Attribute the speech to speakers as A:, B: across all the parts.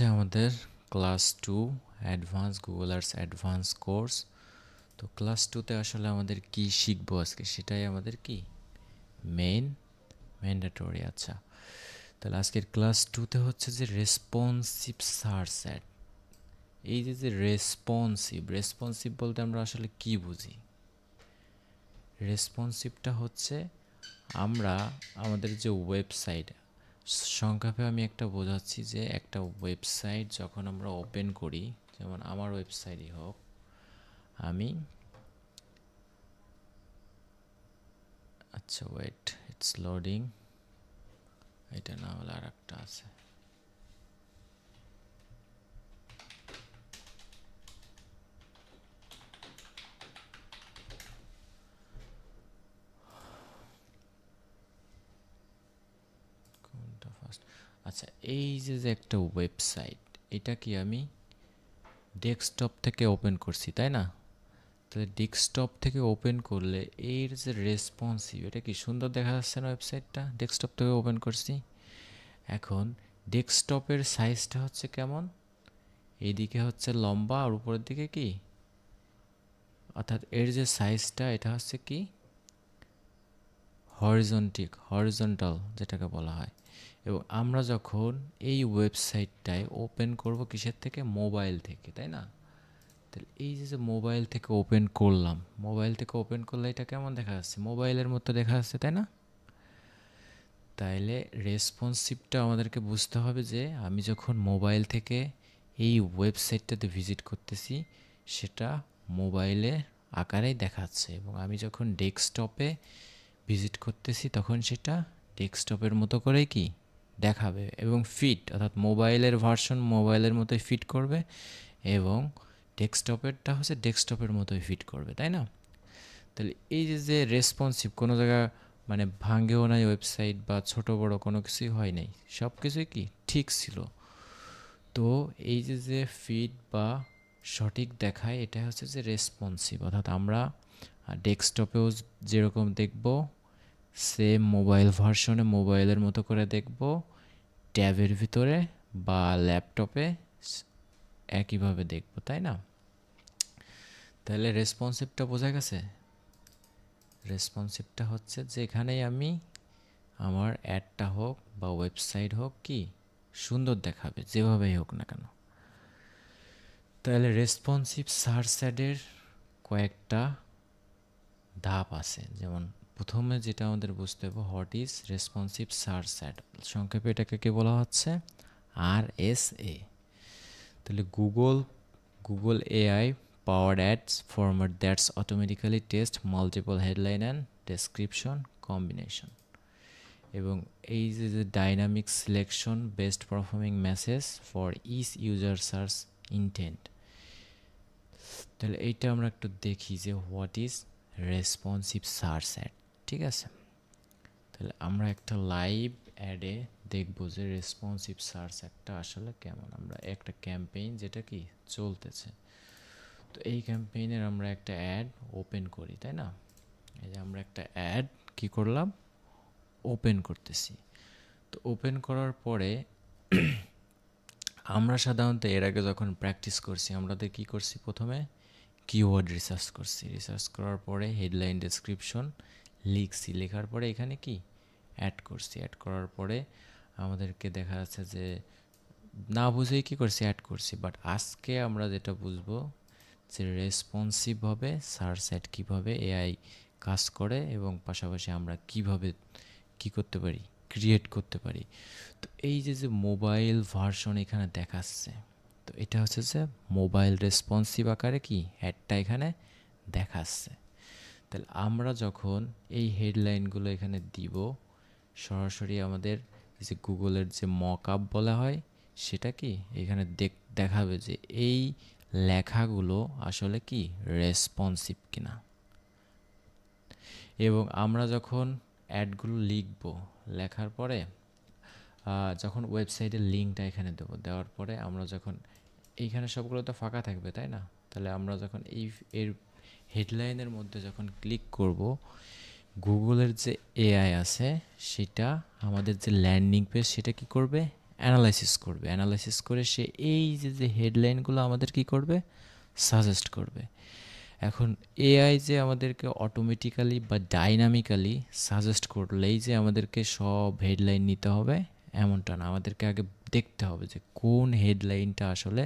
A: আমাদের class 2 advance Google arts advance course. তো class 2তে আসলে আমাদের কি শিখবো আজকে সেটাই আমাদের কি ম্যান্ডেটরি। আচ্ছা, তাহলে আজকের ক্লাস 2তে হচ্ছে যে রেসপন্সিভ সার্চ অ্যাড। এই যে রেসপন্সিভ বলতে আমরা আসলে কি বুঝি? রেসপন্সিভটা হচ্ছে আমরা আমাদের যে ওয়েবসাইট, সংক্ষেপে আমি একটা বোঝাচ্ছি যে একটা ওয়েবসাইট যখন আমরা ওপেন করি, যেমন আমার ওয়েবসাইটই হোক, আমি আচ্ছা ওয়েট, ইটস লোডিং। এটা না হলে আর একটা আছে। কোনটা ফার্স্ট? আচ্ছা, এই যে একটা ওয়েবসাইট, এটা কি আমি ডেস্কটপ থেকে ওপেন করছি, তাই না? তাহলে ডেস্কটপ থেকে ওপেন করলে এর যে রেসপন্সিভ, এটা কি সুন্দর দেখা যাচ্ছে না? ওয়েবসাইটটা ডেস্কটপ থেকে ওপেন করছি। এখন ডেস্কটপের সাইজটা হচ্ছে কেমন? এইদিকে হচ্ছে লম্বা আর উপরের দিকে কি, অর্থাৎ এর যে সাইজটা এটা হচ্ছে কি হরিজন্টাল যেটাকে বলা হয়। এবং আমরা যখন এই ওয়েবসাইটটায় ওপেন করব কিসের থেকে? মোবাইল থেকে, তাই না? তাহলে এই যে মোবাইল থেকে ওপেন করলাম, মোবাইল থেকে ওপেন করলে এটা কেমন দেখা যাচ্ছে? মোবাইলের মতো দেখা যাচ্ছে, তাই না? তাইলে রেসপন্সিভটা আমাদেরকে বুঝতে হবে যে আমি যখন মোবাইল থেকে এই ওয়েবসাইটটাতে ভিজিট করতেছি সেটা মোবাইলের আকারেই দেখাচ্ছে, এবং আমি যখন ডেস্কটপে ভিজিট করতেছি তখন সেটা ডেস্কটপের মতো করেই কি দেখাবে, এবং ফিট, অর্থাৎ মোবাইলের ভার্সন মোবাইলের মতোই ফিট করবে, এবং ডেস্কটপেরটা হচ্ছে ডেস্কটপের মতোই ফিট করবে, তাই না? তাহলে এই যে রেসপন্সিভ, কোনো জায়গা মানে ভাঙ্গেও নাই ওয়েবসাইট, বা ছোট বড় কোনো কিছুই হয় নাই, সব কিছুই কি ঠিক ছিল। তো এই যে ফিট বা সঠিক দেখায়, এটা হচ্ছে যে রেসপন্সিভ, অর্থাৎ আমরা ডেস্কটপেও যেরকম দেখব সেম মোবাইল ভার্সনে মোবাইলের মতো করে দেখব, ট্যাবের ভিতরে বা ল্যাপটপে একইভাবে দেখব, তাই না? তাহলে রেসপন্সিভটা বোঝা গেছে। রেসপন্সিভটা হচ্ছে যেখানেই আমি আমার অ্যাডটা হোক বা ওয়েবসাইট হোক কি সুন্দর দেখাবে, যেভাবেই হোক না কেন। তাহলে রেসপন্সিভ সার্চ অ্যাডের কয়েকটা ধাপ আছে। যেমন প্রথমে যেটা আমাদের বুঝতে হবে, what is responsive search add, সংক্ষেপে এটাকে কি বলা হচ্ছে? RSA। তাহলে Google AI powered ads format that's automatically test multiple headline and description combination, এবং এই যে dynamic selection best performing message for each user search intent. তাহলে এইটা আমরা একটু দেখি যে what is responsive search ad. ঠিক আছে, তাহলে আমরা একটা লাইভ অ্যাডে দেখব যে রেসপন্সিভ সার্চ অ্যাডটা আসলে কেমন। আমরা একটা ক্যাম্পেইন যেটা কি চলতেছে, তো এই ক্যাম্পেইনের আমরা একটা অ্যাড ওপেন করি, তাই না? এই যে আমরা একটা অ্যাড কি করলাম, ওপেন করতেছি। তো ওপেন করার পরে আমরা সাধারণত এর আগে যখন প্র্যাকটিস করছি, আমাদের কি করছি, প্রথমে কিওয়ার্ড রিসার্চ করছি, রিসার্চ করার পরে হেডলাইন ডেসক্রিপশন লিখছি, লেখার পরে এখানে কি অ্যাড করছি, অ্যাড করার পরে আমাদেরকে দেখা যাচ্ছে যে না বুঝেই কী করছি, অ্যাড করছি। বাট আজকে আমরা যেটা বুঝবো যে রেসপন্সিভভাবে সার্চ অ্যাড কীভাবে এআই কাজ করে, এবং পাশাপাশি আমরা কিভাবে কি করতে পারি, ক্রিয়েট করতে পারি। তো এই যে মোবাইল ভার্সন এখানে দেখাচ্ছে, তো এটা হচ্ছে যে মোবাইল রেসপন্সিভ আকারে কি অ্যাডটা এখানে দেখাচ্ছে। তাহলে আমরা যখন এই হেডলাইনগুলো এখানে দিব, সরাসরি আমাদের যে গুগলের যে মক আপ বলা হয় সেটা কি এখানে দেখাবে যে এই লেখাগুলো আসলে কি রেসপন্সিভ কিনা। এবং আমরা যখন অ্যাডগুলো লিখব, লেখার পরে যখন ওয়েবসাইটের লিঙ্কটা এখানে দেবো, দেওয়ার পরে আমরা যখন এইখানে সবগুলো তো ফাঁকা থাকবে, তাই না? তাহলে আমরা যখন এর হেডলাইনের মধ্যে যখন ক্লিক করব, গুগলের যে এআই আছে সেটা আমাদের যে ল্যান্ডিং পেজ সেটা কি করবে, অ্যানালাইসিস করবে, অ্যানালাইসিস করে সে এই যে হেডলাইনগুলো আমাদের কি করবে, সাজেস্ট করবে। এখন এআই যে আমাদেরকে অটোমেটিক্যালি বা ডাইনামিক্যালি সাজেস্ট করলেই যে আমাদেরকে সব হেডলাইন নিতে হবে এমনটা না, আমাদেরকে আগে দেখতে হবে যে কোন হেডলাইনটা আসলে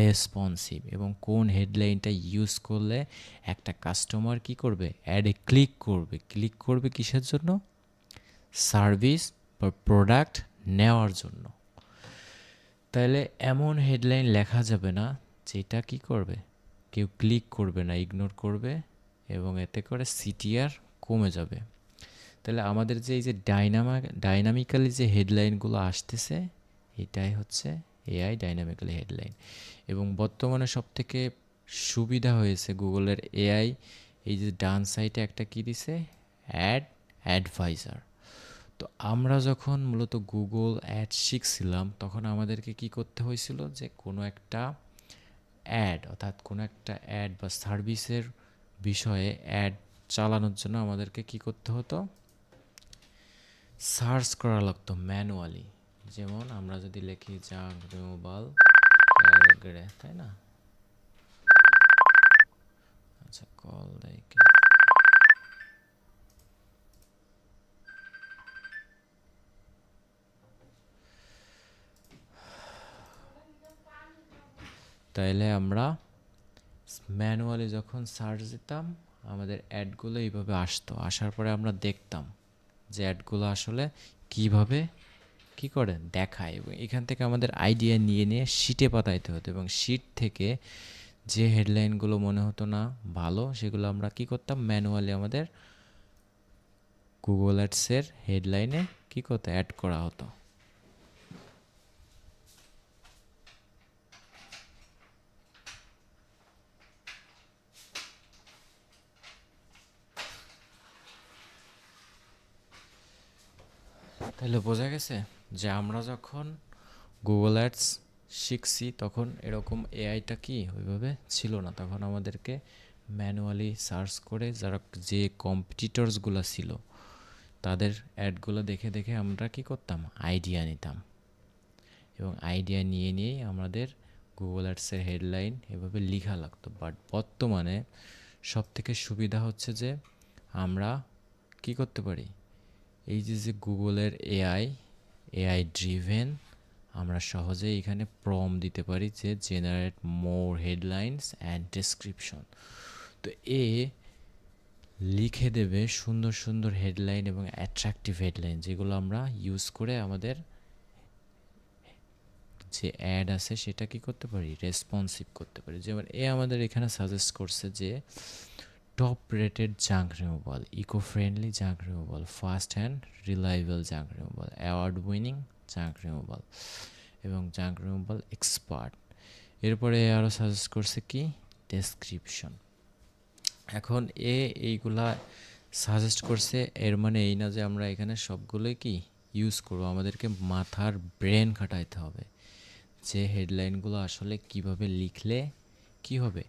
A: রেসপন্সিভ এবং কোন হেডলাইনটা ইউজ করলে একটা কাস্টমার কি করবে, অ্যাডে ক্লিক করবে। ক্লিক করবে কিসের জন্য, সার্ভিস বা প্রোডাক্ট নেওয়ার জন্য। তাহলে এমন হেডলাইন লেখা যাবে না যেটা কি করবে, কেউ ক্লিক করবে না, ইগনোর করবে এবং এতে করে সিটিআর কমে যাবে। তাহলে আমাদের যে এই যে ডাইনামিক্যালি যে হেডলাইনগুলো আসতেছে এটাই হচ্ছে এআই ডাইনামিক্যালি হেডলাইন। এবং বর্তমানে সবথেকে সুবিধা হয়েছে গুগলের এআই, এই যে ডান সাইডে একটা কি দিছে, অ্যাডভাইজার। তো আমরা যখন মূলত গুগল অ্যাড শিখছিলাম তখন আমাদেরকে কি করতে হয়েছিল, যে কোনো একটা অ্যাড অর্থাৎ কোনো একটা অ্যাড বা সার্ভিসের বিষয়ে অ্যাড চালানোর জন্য আমাদেরকে কি করতে হতো, সার্চ করা লাগতো ম্যানুয়ালি। যেমন আমরা যদি লিখি জাঙ্ক রিমুভাল অ্যালগরে, তাই না? আচ্ছা, কল দেয় কে? তাইলে আমরা ম্যানুয়ালি যখন সার্চ দিতাম আমাদের অ্যাডগুলো এইভাবে আসতো, আসার পরে আমরা দেখতাম যে অ্যাডগুলো আসলে কিভাবে কি করে দেখায়, এবং এখান থেকে আমাদের আইডিয়া নিয়ে নিয়ে শিটে পাতাইতে হতো এবং শিট থেকে যে হেডলাইনগুলো মনে হতো না ভালো সেগুলো আমরা কি করতাম, ম্যানুয়ালি আমাদের গুগল অ্যাডসের হেডলাইনে কি করতে অ্যাড করা হতো। তাহলে বোঝা গেছে যে আমরা যখন গুগল অ্যাডস শিখছি তখন এরকম এআইটা কি ওইভাবে ছিল না, তখন আমাদেরকে ম্যানুয়ালি সার্চ করে যারা যে কম্পিটিটরসগুলো ছিল তাদের অ্যাডগুলো দেখে দেখে আমরা কি করতাম, আইডিয়া নিতাম এবং আইডিয়া নিয়ে নিয়েই আমাদের গুগল অ্যাডসের হেডলাইন এভাবে লেখা লাগতো। বাট বর্তমানে সবথেকে সুবিধা হচ্ছে যে আমরা কি করতে পারি, এই যে গুগলের এআই ড্রিভেন, আমরা সহজেই এখানে প্রম দিতে পারি যে generate more headlines and description. তো এ লিখে দেবে সুন্দর সুন্দর হেডলাইন এবং অ্যাট্রাকটিভ হেডলাইন, যেগুলো আমরা ইউজ করে আমাদের যে অ্যাড আছে সেটা কি করতে পারি, রেসপন্সিভ করতে পারি। যেমন আমাদের এখানে সাজেস্ট করছে যে top rated junk removal, eco friendly junk removal, fast and reliable junk removal, award winning junk removal এবং জাঙ্ক রিমুভাল এক্সপার্ট। এরপরে আরও সাজেস্ট করছে কি, ডেসক্রিপশন। এখন এইগুলা সাজেস্ট করছে, এর মানে এই না যে আমরা এখানে সবগুলোই কি ইউজ করবো, আমাদেরকে মাথার ব্রেন খাটাইতে হবে যে হেডলাইনগুলো আসলে কিভাবে লিখলে কি হবে,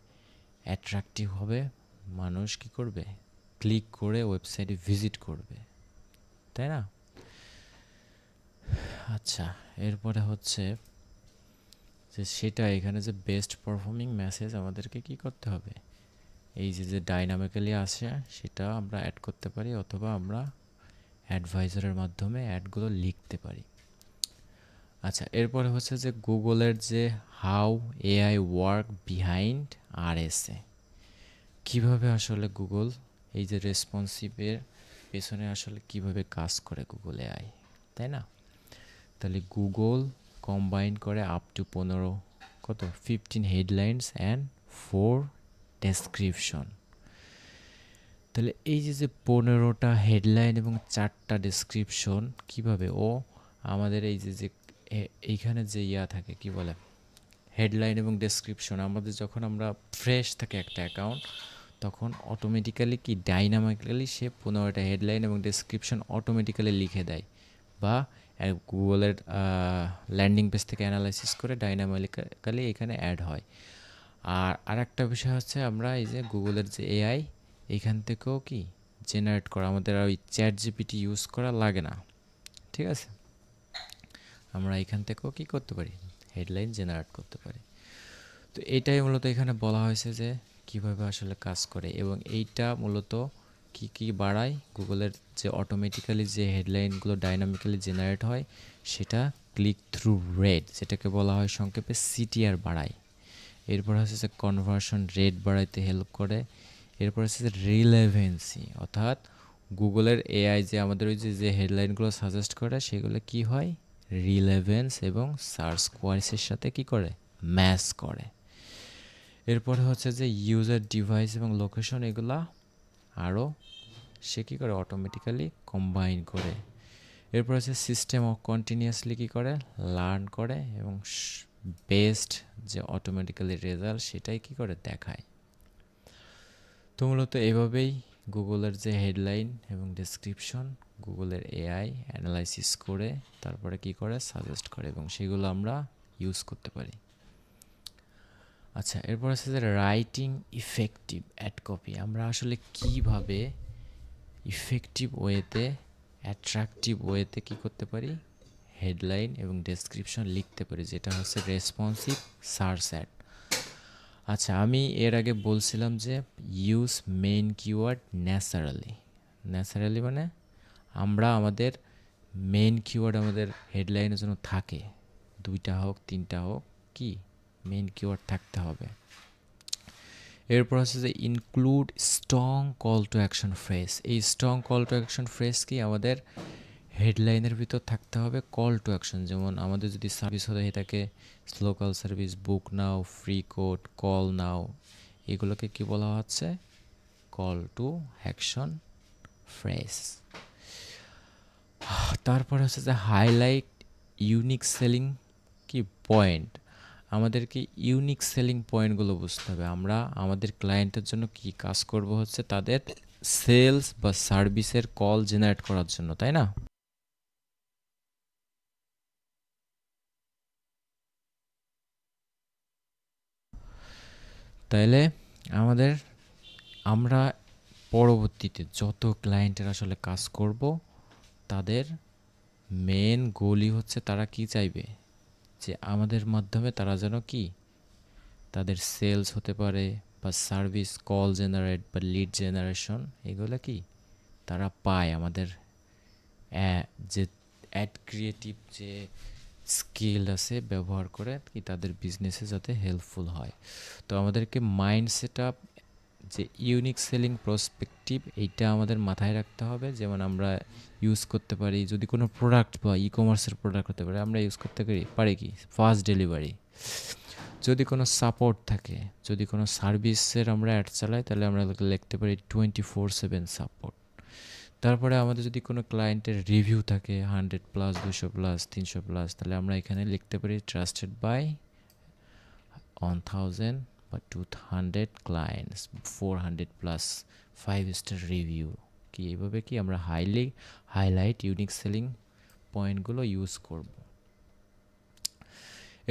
A: অ্যাট্রাকটিভ হবে, মানুষ কি করবে, ক্লিক করে ওয়েবসাইটে ভিজিট করবে, তাই না? আচ্ছা, এরপরে হচ্ছে যে সেটা এখানে যে বেস্ট পারফর্মিং মেসেজ আমাদেরকে কি করতে হবে, এই যে ডাইনামিক্যালি আসে সেটা আমরা অ্যাড করতে পারি, অথবা আমরা অ্যাডভাইজারের মাধ্যমে অ্যাডগুলো লিখতে পারি। আচ্ছা, এরপরে হচ্ছে যে গুগলের যে how AI work behind RSA, কীভাবে আসলে গুগল এই যে রেসপন্সিভের পেছনে আসলে কিভাবে কাজ করে গুগল এআই, তাই না? তাহলে গুগল কম্বাইন করে up to 15 headlines and 4 description. তাহলে এই যে 15টা হেডলাইন এবং 4টা ডেসক্রিপশন কিভাবে ও আমাদের এই যে এইখানে যে থাকে কি বলে, হেডলাইন এবং ডেসক্রিপশন, আমাদের যখন আমরা ফ্রেশ থাকে একটা অ্যাকাউন্ট তখন অটোমেটিক্যালি কি ডাইনামিক্যালি সে 15টা হেডলাইন এবং ডেসক্রিপশন অটোমেটিক্যালি লিখে দেয়, বা গুগলের ল্যান্ডিং পেজ থেকে অ্যানালাইসিস করে ডাইনামিক্যালি এখানে অ্যাড হয়। আর আরেকটা বিষয় হচ্ছে আমরা এই যে গুগলের যে এআই এইখান থেকেও কি জেনারেট করা, আমাদের ওই চ্যাট জিপিটি ইউজ করা লাগে না, ঠিক আছে? আমরা এখান থেকেও কি করতে পারি, হেডলাইন জেনারেট করতে পারি। তো এইটাই মূলত এখানে বলা হয়েছে যে কিভাবে আসলে কাজ করে, এবং এইটা মূলত কি কি বাড়ায়, গুগলের যে অটোমেটিক্যালি যে হেডলাইনগুলো ডাইনামিক্যালি জেনারেট হয় সেটা ক্লিক থ্রু রেট, যেটাকে বলা হয় সংক্ষেপে সিটিআর বাড়ায়। এরপর হচ্ছে যে কনভার্সন রেট বাড়াইতে হেল্প করে। এরপর হচ্ছে যে রিলেভেন্সি, অর্থাৎ গুগলের এআই যে আমাদের ওই যে হেডলাইনগুলো সাজেস্ট করে সেগুলো কি হয়, রিলেভেন্স এবং সার্চ কোয়ারিসের সাথে কি করে, ম্যাচ করে। এরপরে হচ্ছে যে ইউজার ডিভাইস এবং লোকেশন, এগুলা আরও সে কী করে, অটোমেটিক্যালি কম্বাইন করে। এরপর হচ্ছে সিস্টেম অফ কন্টিনিউয়াসলি কী করে, লার্ন করে এবং বেস্ট যে অটোমেটিক্যালি রেজাল্ট সেটাই কী করে, দেখায়। তো মূলত এভাবেই গুগলের যে হেডলাইন এবং ডেসক্রিপশন গুগলের এআই অ্যানালাইসিস করে তারপরে কি করে, সাজেস্ট করে, এবং সেগুলো আমরা ইউজ করতে পারি। আচ্ছা, এরপর আছে যে রাইটিং ইফেক্টিভ অ্যাড কপি। আমরা আসলে কিভাবে ইফেক্টিভ ওয়েতে, অ্যাট্রাকটিভ ওয়েতে কী করতে পারি, হেডলাইন এবং ডেসক্রিপশন লিখতে পারি, যেটা হচ্ছে রেসপন্সিভ সার্চ অ্যাড। আচ্ছা, আমি এর আগে বলছিলাম যে ইউজ মেইন কিওয়ার্ড ন্যাচারালি মানে আমরা আমাদের মেইন কিওয়ার্ড আমাদের হেডলাইনের জন্য থাকে, 2টা হোক 3টা হোক, কি মেইন কিওয়ার্ড থাকতে হবে। এরপর হচ্ছে যে include strong call to action phrase. এই strong call to action phrase কি আমাদের হেডলাইনের ভিতর থাকতে হবে, কল টু অ্যাকশন। যেমন আমাদের যদি সার্ভিস হয়ে থাকে লোকাল সার্ভিস, বুক নাও, ফ্রি কোড, কল নাও, এগুলোকে কি বলা হচ্ছে, কল টু অ্যাকশন ফ্রেজ। তারপরে হচ্ছে যে হাইলাইট ইউনিক সেলিং কি পয়েন্ট। আমাদেরকে ইউনিক সেলিং পয়েন্টগুলো বুঝতে হবে। আমরা আমাদের ক্লায়েন্টের জন্য কি কাজ করব, হচ্ছে তাদের সেলস বা সার্ভিসের কল জেনারেট করার জন্য, তাই না? তাইলে আমরা পরবর্তীতে যত ক্লায়েন্টের আসলে কাজ করব তাদের মেন গোলই হচ্ছে তারা কি চাইবে, যে আমাদের মাধ্যমে তারা যেন কি তাদের সেলস হতে পারে বা সার্ভিস কল জেনারেট বা লিড জেনারেশন, এগুলো কি তারা পায় আমাদের যে অ্যাড ক্রিয়েটিভ যে স্কিল আছে ব্যবহার করে কি তাদের বিজনেসে যাতে হেল্পফুল হয়। তো আমাদেরকে মাইন্ড সেট আপ যে ইউনিক সেলিং প্রসপেক্টিভ, এইটা আমাদের মাথায় রাখতে হবে। যেমন আমরা ইউজ করতে পারি যদি কোনো প্রোডাক্ট বা ই কমার্সের প্রোডাক্ট হতে পারে, আমরা ইউজ করতে পারি কি ফাস্ট ডেলিভারি। যদি কোনো সাপোর্ট থাকে, যদি কোনো সার্ভিসের আমরা অ্যাড চালাই, তাহলে আমরা লিখতে পারি 24/7 সাপোর্ট। তারপরে আমাদের যদি কোনো ক্লায়েন্টের রিভিউ থাকে 100+, 200+, 300+, তাহলে আমরা এখানে লিখতে পারি ট্রাস্টেড বাই 1000 বা 200 ক্লায়েন্টস, 400+ 5 স্টার রিভিউ। কি এইভাবে কি আমরা হাইলাইট ইউনিক সেলিং পয়েন্টগুলো ইউজ করব।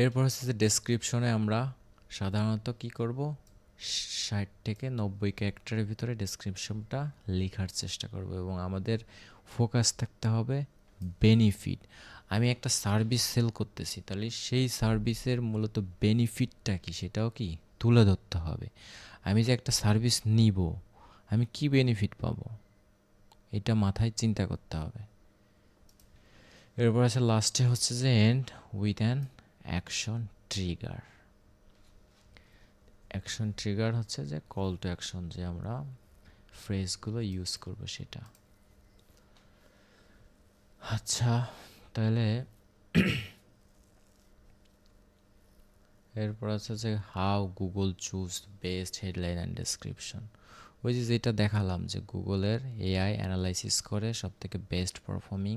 A: এরপর হচ্ছে যে ডেসক্রিপশনে আমরা সাধারণত কি করব, 60 থেকে 90 ক্যারেক্টারের ভিতরে ডেসক্রিপশনটা লেখার চেষ্টা করব, এবং আমাদের ফোকাস থাকতে হবে বেনিফিট। আমি একটা সার্ভিস সেল করতেছি, তাহলে সেই সার্ভিসের মূলত বেনিফিটটা কি সেটাও কি তুলে ধরতে হবে। আমি যে একটা সার্ভিস নিব, আমি কি বেনিফিট পাবো, এটা মাথায় চিন্তা করতে হবে। এরপর আছে লাস্টে হচ্ছে যে end with an action trigger. Action trigger হচ্ছে যে কল টু অ্যাকশন, যে আমরা ফ্রেজগুলো ইউজ করব সেটা। আচ্ছা, তাহলে এরপর আছে যে how Google choose best headline and description. ওই যে যেটা দেখালাম যে গুগলের এআই অ্যানালাইসিস করে সবথেকে বেস্ট পারফর্মিং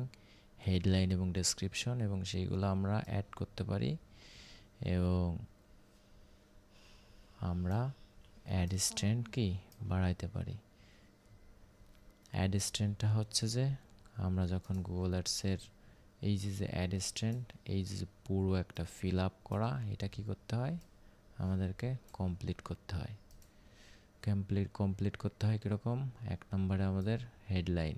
A: হেডলাইন এবং ডেসক্রিপশন, এবং সেইগুলো আমরা অ্যাড করতে পারি, এবং আমরা অ্যাড স্ট্রেন্ড কি বাড়াইতে পারি। অ্যাড স্ট্রেন্ডটা হচ্ছে যে আমরা যখন গুগল অ্যাডসের এই যে অ্যাড স্ট্রেন্ড, এই যে পুরো একটা ফিল আপ করা, এটা কি করতে হয়, আমাদেরকে কমপ্লিট করতে হয়। কমপ্লিট করতে হয় কীরকম, 1 নম্বরে আমাদের হেডলাইন,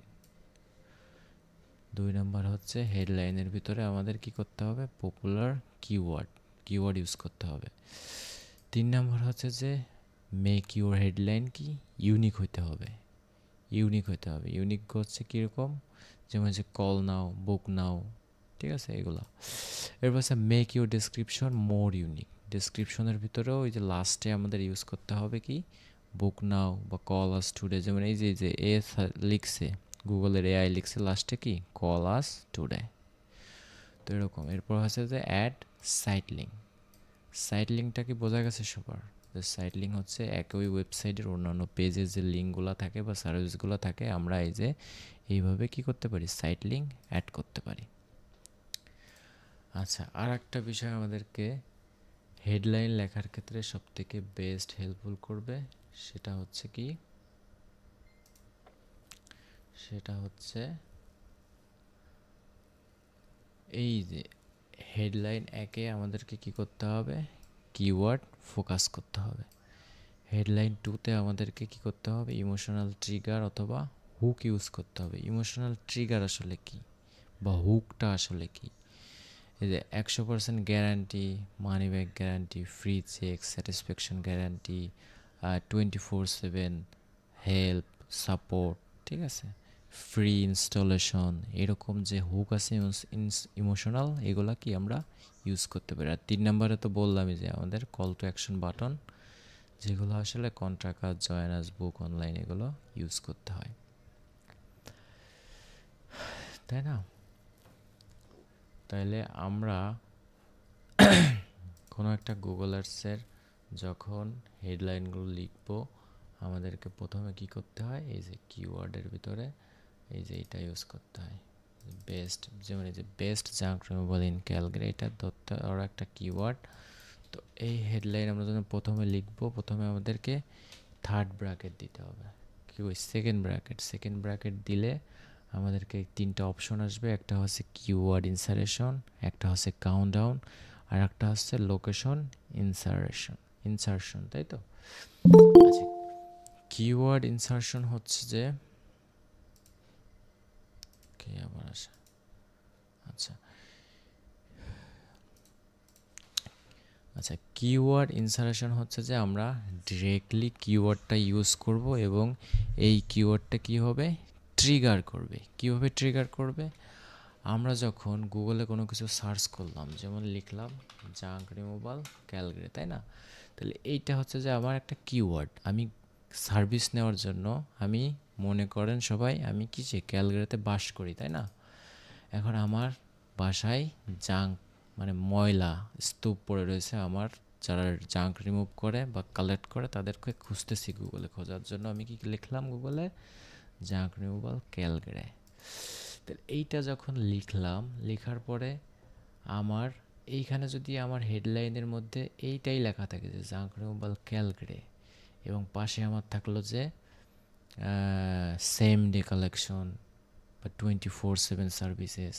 A: 2 নাম্বার হচ্ছে হেডলাইনের ভিতরে আমাদের কি করতে হবে, পপুলার কিওয়ার্ড ইউজ করতে হবে। 3 নাম্বার হচ্ছে যে মেক ইউর হেডলাইন কি ইউনিক হতে হবে। ইউনিক হচ্ছে কীরকম, যেমন যে কল নাও, বুক নাও, ঠিক আছে এগুলা। এরপর হচ্ছে make your description more unique. ডেসক্রিপশনের ভিতরেও ওই যে লাস্টে আমাদের ইউজ করতে হবে কি বুক নাও বা কল আস টুডে, যেমন এই যে এ লিখছে, গুগলের এআই লিখছে লাস্টে কি কল আস টুডে, তো এরকম। এরপর হচ্ছে যে অ্যাড সাইট লিঙ্ক। সাইট লিঙ্কটা কি বোঝা গেছে সবার? যে সাইট লিঙ্ক হচ্ছে একই ওয়েবসাইটের অন্যান্য পেজের যে লিঙ্কগুলো থাকে বা সার্ভিসগুলো থাকে, আমরা এই যে এইভাবে কি করতে পারি, সাইট লিঙ্ক অ্যাড করতে পারি। আচ্ছা, আর একটা বিষয় আমাদেরকে হেডলাইন লেখার ক্ষেত্রে সবথেকে বেস্ট হেল্পফুল করবে, সেটা হচ্ছে কি, সেটা হচ্ছে এই যে হেডলাইন একে আমাদেরকে কি করতে হবে, কিওয়ার্ড ফোকাস করতে হবে। হেডলাইন 2তে আমাদেরকে কি করতে হবে, ইমোশনাল ট্রিগার অথবা হুক ইউজ করতে হবে। ইমোশনাল ট্রিগার আসলে কি বা হুকটা আসলে কি, এই যে 100% guarantee, money back guarantee, free check, satisfaction guarantee, 24/7 help support, ঠিক আছে, ফ্রি ইনস্টলেশন, এরকম যে হুক আছে ইমোশনাল, এগুলা কি আমরা ইউজ করতে পারি। আর 3 নম্বরে তো বললামই যে আমাদের কল টু অ্যাকশন বাটন, যেগুলো আসলে কন্ট্রাক্ট, জয়েন আস, বুক অনলাইন, এগুলো ইউজ করতে হয়, তাই না? তাইলে আমরা কোনো একটা গুগল আর্টসের যখন হেডলাইনগুলো লিখবো, আমাদেরকে প্রথমে কি করতে হয়, এই যে কিওয়ার্ডের ভিতরে এই যে এটা ইউজ করতে হয়, বেস্ট, যেমন এই যে best junk removal in Calgary, এটা ধরতে আর একটা কিওয়ার্ড। তো এই হেডলাইন আমরা যখন প্রথমে লিখবো, প্রথমে আমাদেরকে থার্ড ব্র্যাকেট দিতে হবে, কি ওই সেকেন্ড ব্র্যাকেট দিলে আমাদেরকে 3টা অপশন আসবে, একটা হচ্ছে কিওয়ার্ড ইনসারেশন, একটা হচ্ছে কাউন্টডাউন, আর একটা হচ্ছে লোকেশন ইনসারশন, তাই তো? আচ্ছা, কিওয়ার্ড ইনসারশন হচ্ছে যে কি আবার আসে, আচ্ছা কিওয়ার্ড ইনসারেশন হচ্ছে যে আমরা ডিরেক্টলি কিওয়ার্ডটা ইউজ করব এবং এই কিওয়ার্ডটা কি হবে, ট্রিগার করবে। কিভাবে ট্রিগার করবে, আমরা যখন গুগলে কোনো কিছু সার্চ করলাম, যেমন লিখলাম জাঙ্ক রিমুভাল ক্যালগারি, তাই না? তাহলে এইটা হচ্ছে যে আমার একটা কিওয়ার্ড, আমি সার্ভিস নেওয়ার জন্য, আমি মনে করেন সবাই আমি কি যে ক্যালগারিতে বাস করি, তাই না? এখন আমার বাসায় জাঙ্ক মানে ময়লা স্তূপ পড়ে রয়েছে, আমার যারা জাঙ্ক রিমুভ করে বা কালেক্ট করে তাদেরকে খুঁজতেছি গুগলে, খোঁজার জন্য আমি কি লিখলাম গুগলে, জাঙ্ক রিমুভাল ক্যালগারি। তাহলে এইটা যখন লিখলাম, লেখার পরে আমার এইখানে যদি আমার হেডলাইনের মধ্যে এইটাই লেখা থাকে যে জাঙ্ক রিমুভাল ক্যালগারি, এবং পাশে আমার থাকলো যে সেম ডে কালেকশন বা 24/7 সার্ভিসেস,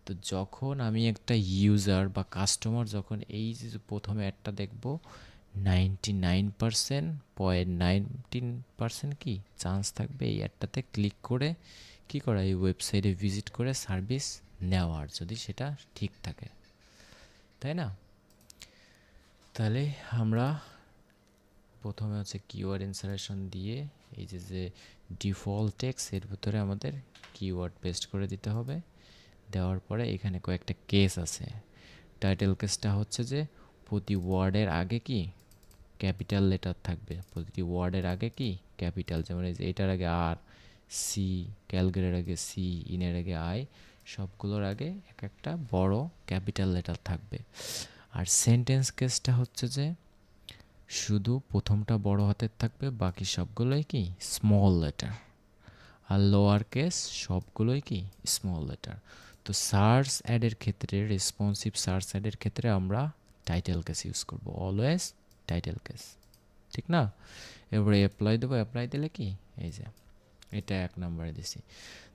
A: তো যখন আমি একটা ইউজার বা কাস্টমার যখন এই যে প্রথমে অ্যাডটা দেখবো, 99.19% কি চান্স থাকবে এই অ্যাডটাতে ক্লিক করে কি করা, এই ওয়েবসাইটে ভিজিট করে সার্ভিস নেওয়ার, যদি সেটা ঠিক থাকে, তাই না? তাহলে আমরা প্রথমে হচ্ছে কিওয়ার্ড ইনসারেশন দিয়ে এই যে ডিফল্ট টেক্সট, এর ভিতরে আমাদের কিওয়ার্ড পেস্ট করে দিতে হবে। দেওয়ার পরে এখানে কয়েকটা কেস আছে। টাইটেল কেসটা হচ্ছে যে প্রতি ওয়ার্ডের আগে কি ক্যাপিটাল লেটার থাকবে, প্রতিটি ওয়ার্ডের আগে কি ক্যাপিটাল, যেমন এই যে এটার আগে আর, সি, ক্যালগারির আগে সি, ইনের আগে আই, সবগুলোর আগে এক একটা বড় ক্যাপিটাল লেটার থাকবে। আর সেন্টেন্স কেসটা হচ্ছে যে শুধু প্রথমটা বড় হাতের থাকবে, বাকি সবগুলোই কি স্মল লেটার, আর লোয়ার কেস সবগুলোই কি স্মল লেটার। তো সার্চ অ্যাডের ক্ষেত্রে, রেসপন্সিভ সার্চ অ্যাডের ক্ষেত্রে আমরা টাইটেল কেস ইউজ করব, অলওয়েজ টাইটেল কেস, ঠিক না? এবারে অ্যাপ্লাই দেবো, অ্যাপ্লাই দিলে কি এই যে এটা 1 নম্বরে দিছি।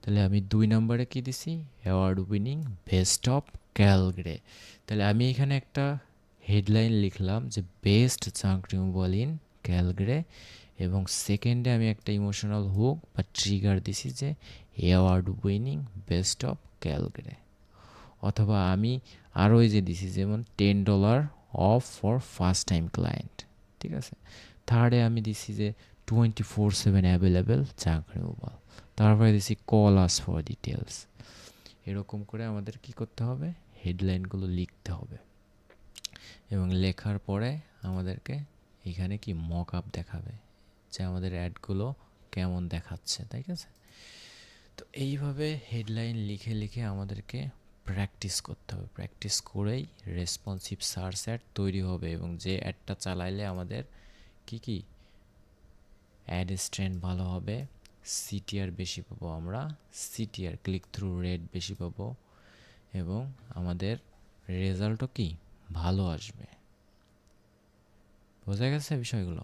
A: তাহলে আমি 2 নম্বরে কি দিছি, award winning best of Calgary. তাহলে আমি এখানে একটা হেডলাইন লিখলাম যে best junk removal in Calgary, এবং সেকেন্ডে আমি একটা ইমোশনাল হুক বা ট্রিগার দিছি যে অ্যাওয়ার্ড উইনিং বেস্ট অফ ক্যালগরি, অথবা আমি আরও এই যে দিছি যেমন $10 of for first time client, ঠিক আছে। থার্ডে আমি দিছি যে 24/7 অ্যাভেলেবেল জাঙ্ক রিমুভাল, তারপরে দিছি কল আস ফর ডিটেলস। এরকম করে আমাদের কি করতে হবে, হেডলাইনগুলো লিখতে হবে, এবং লেখার পরে আমাদেরকে এখানে কি মক আপ দেখাবে যে আমাদের অ্যাডগুলো কেমন দেখাচ্ছে, তাই আছে। তো এইভাবে হেডলাইন লিখে লিখে আমাদেরকে প্র্যাকটিস করতে হবে, প্র্যাকটিস করেই রেসপন্সিভ সার্চ অ্যাড তৈরি হবে, এবং যে অ্যাডটা চালাইলে আমাদের কি কি অ্যাড স্ট্রেন্থ ভালো হবে, সিটিআর বেশি পাবো আমরা, সিটিআর ক্লিক থ্রু রেট বেশি পাবো, এবং আমাদের রেজাল্টও কি ভালো আসবে। বোঝা গেছে বিষয়গুলো?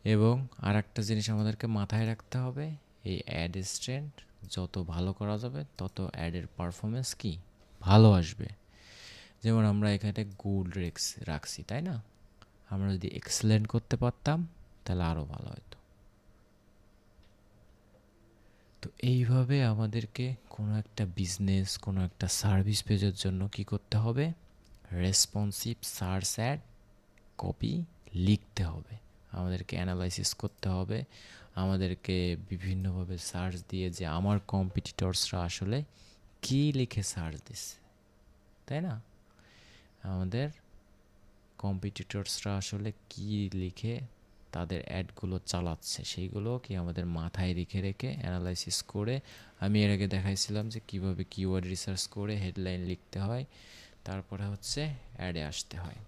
A: এবং আর একটা জিনিস আমাদেরকে মাথায় রাখতে হবে, এই অ্যাড স্ট্রেন্থ যত ভালো করা যাবে তত অ্যাডের পারফরমেন্স কি ভালো আসবে। যেমন আমরা এখানে গুড রাখছি, তাই না? আমরা যদি এক্সেলেন্ট করতে পারতাম তাহলে আরও ভালো হতো। তো এইভাবে আমাদেরকে কোনো একটা বিজনেস, কোনো একটা সার্ভিস পেজের জন্য কি করতে হবে, রেসপন্সিভ সার্চ অ্যাড কপি লিখতে হবে, আমাদেরকে অ্যানালাইসিস করতে হবে, আমাদেরকে বিভিন্নভাবে সার্চ দিয়ে যে আমার কম্পিটিটরসরা আসলে কী লিখে সার্চ দিচ্ছে, তাই না? আমাদের কম্পিটিটরসরা আসলে কী লিখে তাদের অ্যাডগুলো চালাচ্ছে সেইগুলো কি আমাদের মাথায় রেখে রেখে অ্যানালাইসিস করে, আমি এর আগে দেখাইছিলাম যে কিভাবে কিওয়ার্ড রিসার্চ করে হেডলাইন লিখতে হয়, তারপরে হচ্ছে অ্যাডে আসতে হয়।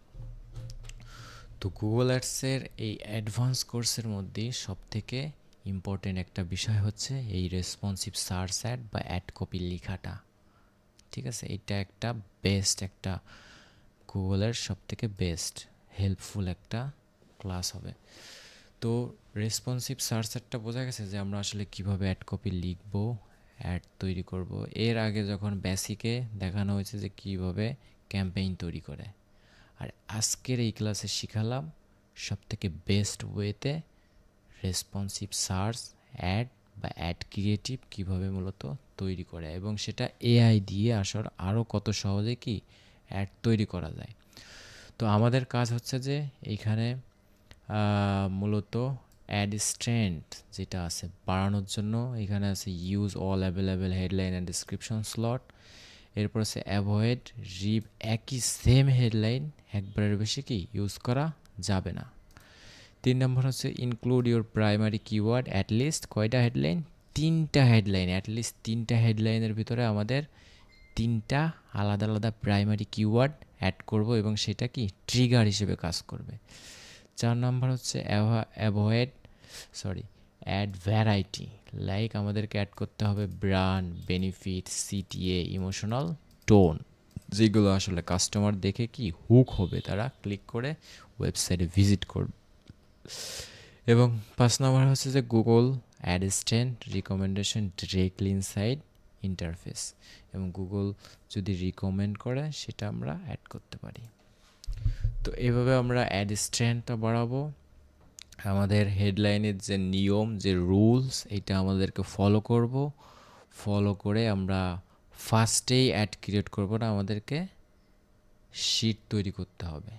A: তো গুগল অ্যাডসের এই অ্যাডভান্স কোর্সের মধ্যে সবথেকে ইম্পর্টেন্ট একটা বিষয় হচ্ছে এই রেসপন্সিভ সার্চ অ্যাড বা অ্যাড কপি লেখাটা, ঠিক আছে। এটা একটা বেস্ট, একটা গুগলের সবথেকে বেস্ট হেল্পফুল একটা ক্লাস হবে। তো রেসপন্সিভ সার্চ অ্যাডটা বোঝা গেছে যে আমরা আসলে কিভাবে অ্যাড কপি লিখব, অ্যাড তৈরি করব। এর আগে যখন বেসিকে দেখানো হয়েছে যে কিভাবে ক্যাম্পেইন তৈরি করে, আর আজকের এই ক্লাসে শিখালাম সবথেকে বেস্ট ওয়েতে রেসপন্সিভ সার্চ অ্যাড বা অ্যাড ক্রিয়েটিভ কীভাবে মূলত তৈরি করে, এবং সেটা এআই দিয়ে আসলে আরও কত সহজে কি অ্যাড তৈরি করা যায়। তো আমাদের কাজ হচ্ছে যে এইখানে মূলত অ্যাড স্ট্রেন্থ যেটা আছে বাড়ানোর জন্য এখানে আছে use all available headline and description slot, এরপর আছে অ্যাভয়েড রিপ, একই সেম হেডলাইন একবারের বেশি কি ইউজ করা যাবে না। 3 নম্বর হচ্ছে include your primary keyword at least কয়টা হেডলাইন, 3টা হেডলাইন, অ্যাটলিস্ট 3টা হেডলাইনের ভিতরে আমাদের 3টা আলাদা আলাদা প্রাইমারি কিওয়ার্ড অ্যাড করব, এবং সেটা কি ট্রিগার হিসেবে কাজ করবে। 4 নম্বর হচ্ছে অ্যাড ভ্যারাইটি, লাইক আমাদেরকে অ্যাড করতে হবে brand, benefit, CTA, emotional tone, যেগুলো আসলে কাস্টমার দেখে কি হুক হবে, তারা ক্লিক করে ওয়েবসাইটে ভিজিট করবে। এবং 5 নম্বর হচ্ছে যে Google Ads and recommendation directly inside interface, এবং গুগল যদি রিকমেন্ড করে সেটা আমরা অ্যাড করতে পারি। তো এইভাবে আমরা অ্যাড স্ট্রেন্থটা বাড়াবো। আমাদের হেডলাইনের যে নিয়ম, যে রুলস, এটা আমাদেরকে ফলো করে আমরা ফার্স্টেই অ্যাড ক্রিয়েট করব না, আমাদেরকে শিট তৈরি করতে হবে।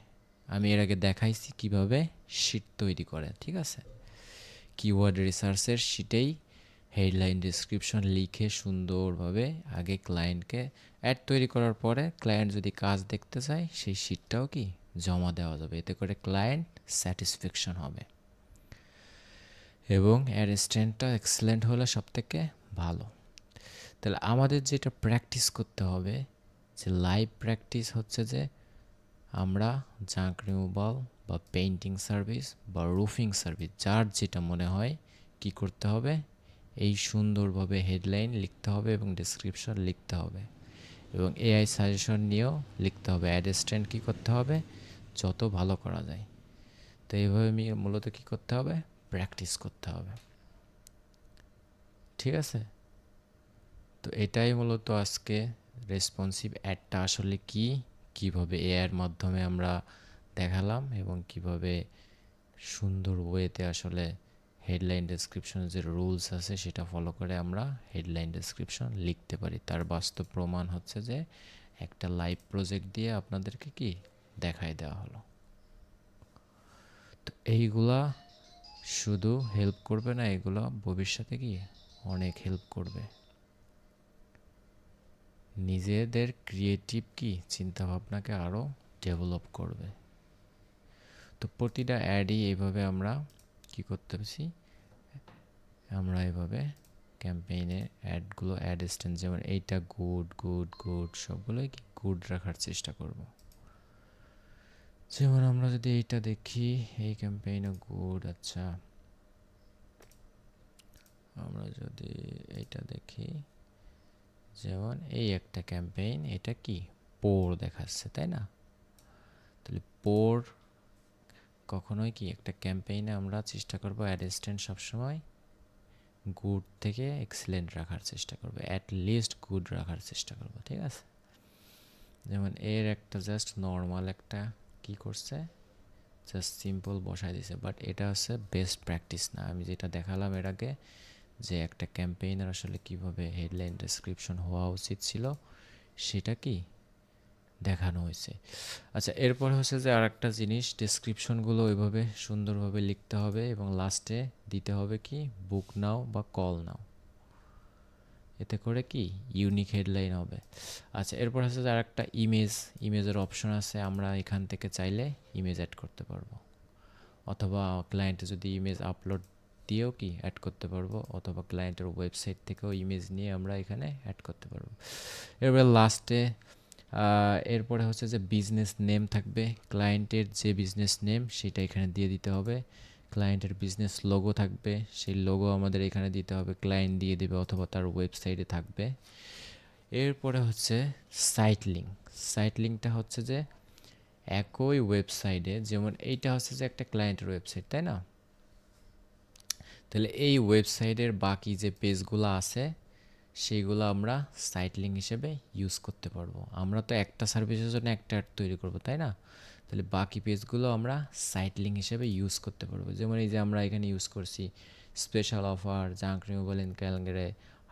A: আমি এর আগে দেখাইছি কিভাবে শিট তৈরি করে, ঠিক আছে। কিওয়ার্ড রিসার্চের শিটেই হেডলাইন ডেসক্রিপশন লিখে সুন্দরভাবে আগে ক্লায়েন্টকে অ্যাড তৈরি করার পরে ক্লায়েন্ট যদি কাজ দেখতে চায় সেই শিটটাও কি জমা দেওয়া যাবে, এতে করে ক্লায়েন্ট স্যাটিসফ্যাকশন হবে, এবং অ্যাড স্ট্রেন্থটা এক্সেলেন্ট হলে সবথেকে ভালো। তাহলে আমাদের যেটা প্র্যাকটিস করতে হবে, যে লাইভ প্র্যাকটিস হচ্ছে যে আমরা জাঙ্ক রিমুভাল বা পেইন্টিং সার্ভিস বা রুফিং সার্ভিস, যার যেটা মনে হয় কি করতে হবে, এই সুন্দরভাবে হেডলাইন লিখতে হবে এবং ডেসক্রিপশন লিখতে হবে, এবং এআই সাজেশন নিয়েও লিখতে হবে। অ্যাড স্ট্রেন্থ কী করতে হবে, যত ভালো করা যায়। তো এইভাবে মূলত কী করতে হবে, প্র্যাকটিস করতে হবে, ঠিক আছে। তো এটাই মূলত আজকে রেসপন্সিভ অ্যাডটা আসলে কীভাবে এআইয়ের মাধ্যমে আমরা দেখালাম, এবং কিভাবে সুন্দর ওয়েতে আসলে হেডলাইন ডেসক্রিপশন যে রুলস আছে সেটা ফলো করে আমরা হেডলাইন ডেসক্রিপশন লিখতে পারি। তার বাস্তব প্রমাণ হচ্ছে যে একটা লাইভ প্রজেক্ট দিয়ে আপনাদেরকে কি দেখাই দেওয়া হলো। তো এইগুলা শুধু হেল্প করবে না, এগুলো ভবিষ্যতে কি অনেক হেল্প করবে, নিজেদের ক্রিয়েটিভ কি চিন্তাভাবনাকে আরও ডেভেলপ করবে। তো প্রতিটা অ্যাডই এইভাবে আমরা কি করতে পারছি, আমরা এইভাবে ক্যাম্পেইনে অ্যাডগুলো অ্যাড স্ট্যান্ড, যেমন এইটা গুড গুড গুড সবগুলোই কি গুড রাখার চেষ্টা করব। যেমন আমরা যদি এইটা দেখি, এই ক্যাম্পেইনও গুড। আচ্ছা, আমরা যদি এইটা দেখি, যেমন এই একটা ক্যাম্পেইন, এটা কি পোর দেখাচ্ছে, তাই না? তাহলে পোর কখনোই কি একটা ক্যাম্পেইনে আমরা চেষ্টা করব অ্যাড স্ট্যান্ড সবসময় গুড থেকে এক্সেলেন্ট রাখার চেষ্টা করব, অ্যাট লিস্ট গুড রাখার চেষ্টা করব, ঠিক আছে? যেমন এর একটা জাস্ট নর্মাল একটা কি করছে, জাস্ট সিম্পল বসায় দিছে, বাট এটা হচ্ছে বেস্ট প্র্যাকটিস না। আমি যেটা দেখালাম এর আগে যে একটা ক্যাম্পেইনের আসলে কিভাবে হেডলাইন ডেসক্রিপশন হওয়া উচিত ছিল সেটা কি দেখানো হয়েছে। আচ্ছা, এরপর হচ্ছে যে আর একটা জিনিস, ডেসক্রিপশনগুলো ওইভাবে সুন্দরভাবে লিখতে হবে এবং লাস্টে দিতে হবে কি বুক নাও বা কল নাও, এতে করে কি ইউনিক হেডলাইন হবে। আচ্ছা, এরপর হচ্ছে যে আর একটা ইমেজের অপশন আছে, আমরা এখান থেকে চাইলে ইমেজ অ্যাড করতে পারবো, অথবা ক্লায়েন্টে যদি ইমেজ আপলোড দিয়েও কি অ্যাড করতে পারবো, অথবা ক্লায়েন্টের ওয়েবসাইট থেকেও ইমেজ নিয়ে আমরা এখানে অ্যাড করতে পারবো। এরপরে লাস্টে এরপরে হচ্ছে যে বিজনেস নেম থাকবে, ক্লায়েন্টের যে বিজনেস নেম সেটা এখানে দিয়ে দিতে হবে। ক্লায়েন্টের বিজনেস লোগো থাকবে, সেই লোগো আমাদের এখানে দিতে হবে, ক্লায়েন্ট দিয়ে দেবে অথবা তার ওয়েবসাইটে থাকবে। এরপরে হচ্ছে সাইট লিঙ্ক। সাইট লিঙ্কটা হচ্ছে যে একই ওয়েবসাইটে, যেমন এইটা হচ্ছে যে একটা ক্লায়েন্টের ওয়েবসাইট, তাই না? তাহলে এই ওয়েবসাইটের বাকি যে পেজগুলো আছে সেইগুলো আমরা সাইট লিঙ্ক হিসেবে ইউজ করতে পারবো। আমরা তো একটা সার্ভিসের জন্য একটা অ্যাড তৈরি করব, তাই না? তাহলে বাকি পেজগুলো আমরা সাইট লিঙ্ক হিসেবে ইউজ করতে পারবো। যেমন এই যে আমরা এখানে ইউজ করছি special offer, junk removal in ক্যালেন্ডারে,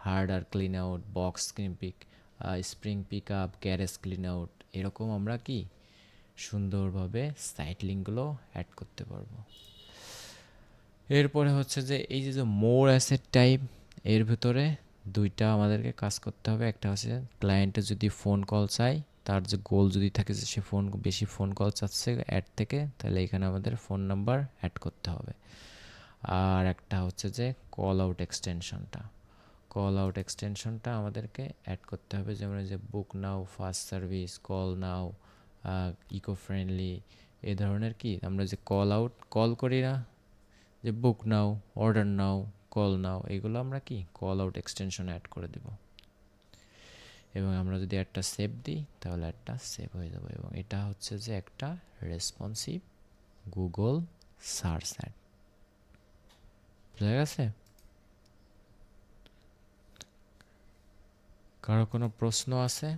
A: hoarder clean out, box screen pick, spring pick up, garage clean out, এরকম আমরা কি সুন্দরভাবে সাইট লিঙ্কগুলো অ্যাড করতে পারবো। এরপরে হচ্ছে যে এই যে মোর অ্যাসেট টাইপ, এর ভিতরে দুইটা আমাদেরকে কাজ করতে হবে। একটা হচ্ছে ক্লায়েন্টে যদি ফোন কল চাই, তার যে গোল যদি থাকে যে সে বেশি ফোন কল চাচ্ছে অ্যাড থেকে, তাহলে এখানে আমাদের ফোন নাম্বার অ্যাড করতে হবে। আর একটা হচ্ছে যে কল আউট এক্সটেনশনটা, কল আউট এক্সটেনশনটা আমাদেরকে অ্যাড করতে হবে। যেমন যে book now, fast service, call now, eco friendly, এ ধরনের কি আমরা যে কল করি না, যে বুক নাও, অর্ডার নাও, কল নাও, এগুলো আমরা কি কল আউট এক্সটেনশন অ্যাড করে দেব। এবং আমরা যদি একটা সেভ দিই তাহলে একটা সেভ হয়ে যাবে। এবং এটা হচ্ছে যে একটা রেসপন্সিভ গুগল সার্চ অ্যাড। বুঝা গেছে? কারো কোনো প্রশ্ন আছে?